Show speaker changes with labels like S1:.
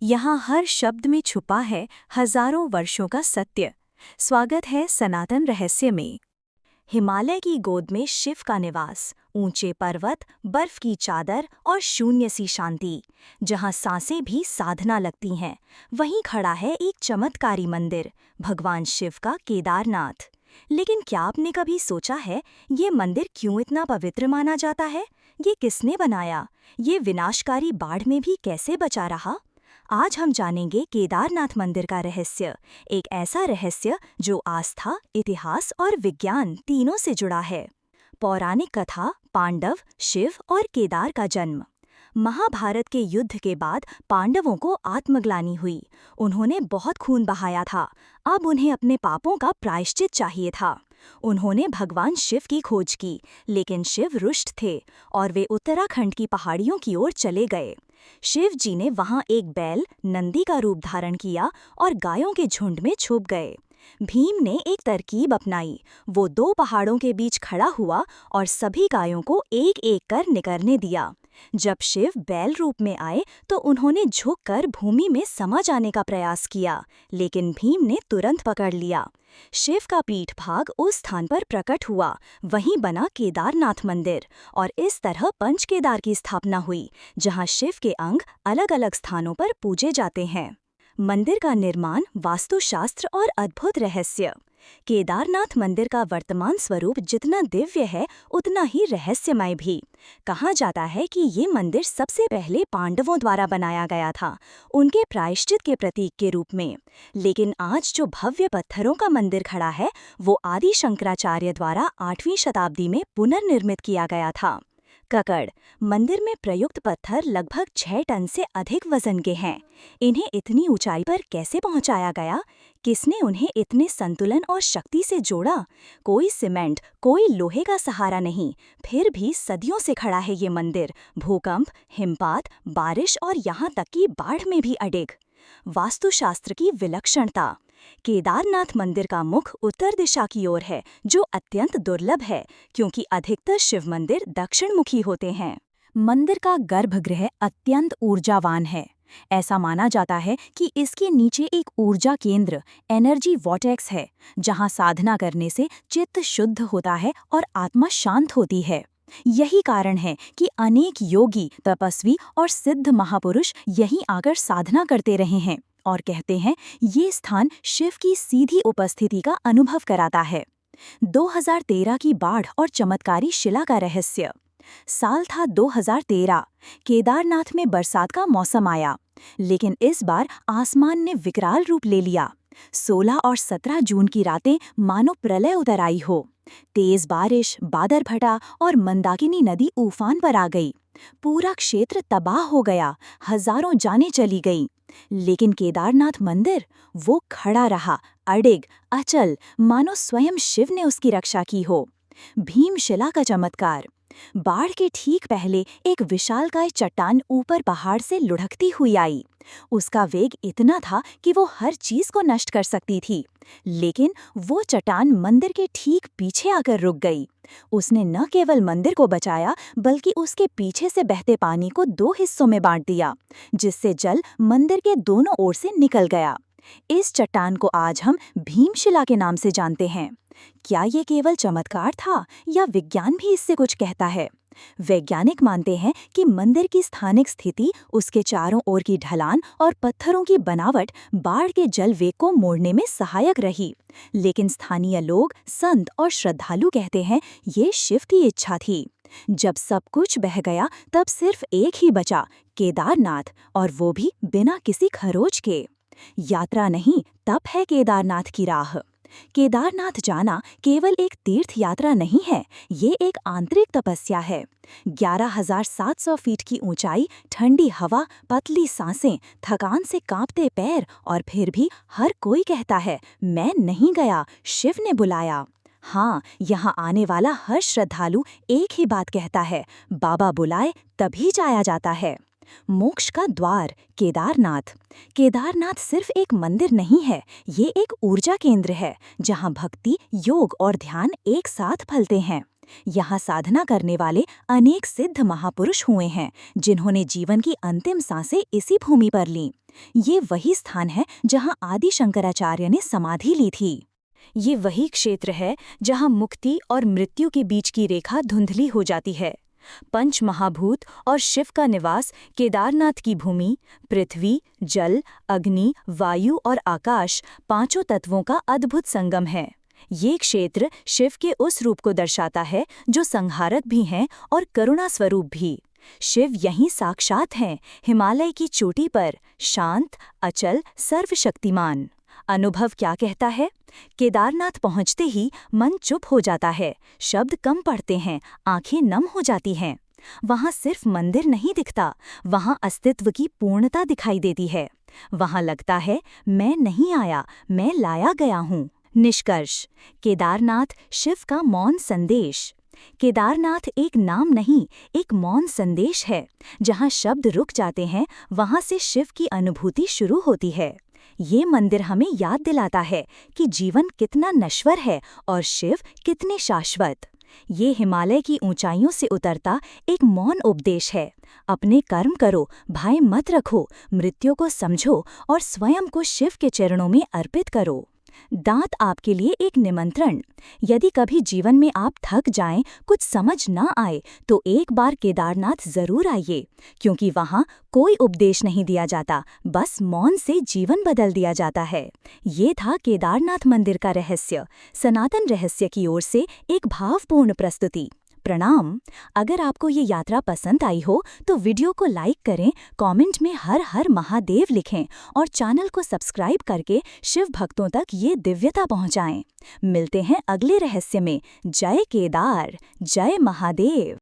S1: यहाँ हर शब्द में छुपा है हजारों वर्षों का सत्य। स्वागत है सनातन रहस्य में। हिमालय की गोद में शिव का निवास, ऊंचे पर्वत, बर्फ की चादर और शून्य सी शांति। जहाँ सांसें भी साधना लगती हैं, वहीं खड़ा है एक चमत्कारी मंदिर, भगवान शिव का केदारनाथ। लेकिन क्या आपने कभी सोचा है, ये मंदिर क्यों इतना पवित्र माना जाता है? ये किसने बनाया? ये विनाशकारी बाढ़ में भी कैसे बचा रहा? आज हम जानेंगे केदारनाथ मंदिर का रहस्य, एक ऐसा रहस्य जो आस्था, इतिहास और विज्ञान तीनों से जुड़ा है। पौराणिक कथा, पांडव, शिव और केदार का जन्म। महाभारत के युद्ध के बाद पांडवों को आत्मग्लानि हुई। उन्होंने बहुत खून बहाया था। अब उन्हें अपने पापों का प्रायश्चित चाहिए था। उन्होंने भगवान शिव की खोज की, लेकिन शिव रुष्ट थे और वे उत्तराखंड की पहाड़ियों की ओर चले गए। शिव जी ने वहां एक बैल, नंदी का रूप धारण किया और गायों के झुंड में छुप गए। भीम ने एक तरकीब अपनाई। वो दो पहाड़ों के बीच खड़ा हुआ और सभी गायों को एक एक कर निकलने दिया। जब शिव बैल रूप में आए तो उन्होंने झुककर भूमि में समा जाने का प्रयास किया, लेकिन भीम ने तुरंत पकड़ लिया। शिव का पीठ भाग उस स्थान पर प्रकट हुआ, वहीं बना केदारनाथ मंदिर, और इस तरह पंच केदार की स्थापना हुई, जहां शिव के अंग अलग अलग स्थानों पर पूजे जाते हैं। मंदिर का निर्माण, वास्तुशास्त्र और अद्भुत रहस्य। केदारनाथ मंदिर का वर्तमान स्वरूप जितना दिव्य है, उतना ही रहस्यमय भी। कहा जाता है कि ये मंदिर सबसे पहले पांडवों द्वारा बनाया गया था, उनके प्रायश्चित के प्रतीक के रूप में। लेकिन आज जो भव्य पत्थरों का मंदिर खड़ा है, वो आदि शंकराचार्य द्वारा 8वीं शताब्दी में पुनर्निर्मित किया गया था। ककड़, मंदिर में प्रयुक्त पत्थर लगभग 6 टन से अधिक वजन के हैं। इन्हें इतनी ऊंचाई पर कैसे पहुंचाया गया? किसने उन्हें इतने संतुलन और शक्ति से जोड़ा? कोई सीमेंट, कोई लोहे का सहारा नहीं, फिर भी सदियों से खड़ा है ये मंदिर, भूकंप, हिमपात, बारिश और यहाँ तक कि बाढ़ में भी अडिग। वास्तुशास्त्र की विलक्षणता। केदारनाथ मंदिर का मुख उत्तर दिशा की ओर है, जो अत्यंत दुर्लभ है, क्योंकि अधिकतर शिव मंदिर दक्षिणमुखी होते हैं। मंदिर का गर्भगृह अत्यंत ऊर्जावान है। ऐसा माना जाता है कि इसके नीचे एक ऊर्जा केंद्र, एनर्जी वॉर्टेक्स है, जहां साधना करने से चित्त शुद्ध होता है और आत्मा शांत होती है। यही कारण है कि अनेक योगी, तपस्वी और सिद्ध महापुरुष यहीं आकर साधना करते रहे हैं और कहते हैं, ये स्थान शिव की सीधी उपस्थिति का अनुभव कराता है। 2013 की बाढ़ और चमत्कारी शिला का रहस्य। साल था 2013। केदारनाथ में बरसात का मौसम आया, लेकिन इस बार आसमान ने विकराल रूप ले लिया। 16 और 17 जून की रातें मानो प्रलय उतर आई हो। तेज बारिश, बादल फटा और मंदाकिनी नदी उफान पर आ गई। पूरा क्षेत्र तबाह हो गया, हजारों जानें चली गईं। लेकिन केदारनाथ मंदिर, वो खड़ा रहा, अडिग, अचल, मानो स्वयं शिव ने उसकी रक्षा की हो। भीमशिला का चमत्कार। बाढ़ के ठीक पहले एक विशालकाय चट्टान ऊपर पहाड़ से लुढ़कती हुई आई। उसका वेग इतना था कि वो हर चीज को नष्ट कर सकती थी, लेकिन वो चट्टान मंदिर के ठीक पीछे आकर रुक गई। उसने न केवल मंदिर को बचाया, बल्कि उसके पीछे से बहते पानी को 2 हिस्सों में बांट दिया, जिससे जल मंदिर के दोनों ओर से निकल गया। इस चट्टान को आज हम भीमशिला के नाम से जानते हैं। क्या ये केवल चमत्कार था, या विज्ञान भी इससे कुछ कहता है? वैज्ञानिक मानते हैं कि मंदिर की स्थानिक स्थिति, उसके चारों ओर की ढलान और पत्थरों की बनावट बाढ़ के जल वेग को मोड़ने में सहायक रही। लेकिन स्थानीय लोग, संत और श्रद्धालु कहते हैं, ये शिव की इच्छा थी। जब सब कुछ बह गया, तब सिर्फ एक ही बचा, केदारनाथ, और वो भी बिना किसी खरोच के। यात्रा नहीं, तप है केदारनाथ की राह। केदारनाथ जाना केवल एक तीर्थ यात्रा नहीं है, ये एक आंतरिक तपस्या है। 11,700 फीट की ऊंचाई, ठंडी हवा, पतली सांसें, थकान से कांपते पैर, और फिर भी हर कोई कहता है, मैं नहीं गया, शिव ने बुलाया। हाँ, यहाँ आने वाला हर श्रद्धालु एक ही बात कहता है, बाबा बुलाए तभी जाया जाता है। मोक्ष का द्वार, केदारनाथ। केदारनाथ सिर्फ एक मंदिर नहीं है, ये एक ऊर्जा केंद्र है, जहाँ भक्ति, योग और ध्यान एक साथ फलते हैं। यहाँ साधना करने वाले अनेक सिद्ध महापुरुष हुए हैं, जिन्होंने जीवन की अंतिम सांसें इसी भूमि पर लीं। ये वही स्थान है जहाँ आदि शंकराचार्य ने समाधि ली थी। ये वही क्षेत्र है जहाँ मुक्ति और मृत्यु के बीच की रेखा धुंधली हो जाती है। पंच महाभूत और शिव का निवास केदारनाथ की भूमि, पृथ्वी, जल, अग्नि, वायु और आकाश, पांचों तत्वों का अद्भुत संगम है। ये क्षेत्र शिव के उस रूप को दर्शाता है जो संहारक भी हैं और करुणा स्वरूप भी। शिव यहीं साक्षात हैं, हिमालय की चोटी पर, शांत, अचल, सर्वशक्तिमान। अनुभव क्या कहता है? केदारनाथ पहुंचते ही मन चुप हो जाता है, शब्द कम पड़ते हैं, आंखें नम हो जाती हैं। वहां सिर्फ मंदिर नहीं दिखता, वहां अस्तित्व की पूर्णता दिखाई देती है। वहां लगता है मैं नहीं आया, मैं लाया गया हूँ। निष्कर्ष: केदारनाथ शिव का मौन संदेश। केदारनाथ एक नाम नहीं, एक मौन संदेश है। जहाँ शब्द रुक जाते हैं, वहाँ से शिव की अनुभूति शुरू होती है। ये मंदिर हमें याद दिलाता है कि जीवन कितना नश्वर है और शिव कितने शाश्वत। ये हिमालय की ऊंचाइयों से उतरता एक मौन उपदेश है। अपने कर्म करो, भय मत रखो, मृत्यु को समझो और स्वयं को शिव के चरणों में अर्पित करो। दांत आपके लिए एक निमंत्रण। यदि कभी जीवन में आप थक जाएं, कुछ समझ ना आए, तो एक बार केदारनाथ जरूर आइए, क्योंकि वहाँ कोई उपदेश नहीं दिया जाता, बस मौन से जीवन बदल दिया जाता है। ये था केदारनाथ मंदिर का रहस्य, सनातन रहस्य की ओर से एक भावपूर्ण प्रस्तुति। प्रणाम। अगर आपको ये यात्रा पसंद आई हो तो वीडियो को लाइक करें, कमेंट में हर हर महादेव लिखें और चैनल को सब्सक्राइब करके शिव भक्तों तक ये दिव्यता पहुंचाएं। मिलते हैं अगले रहस्य में। जय केदार, जय महादेव।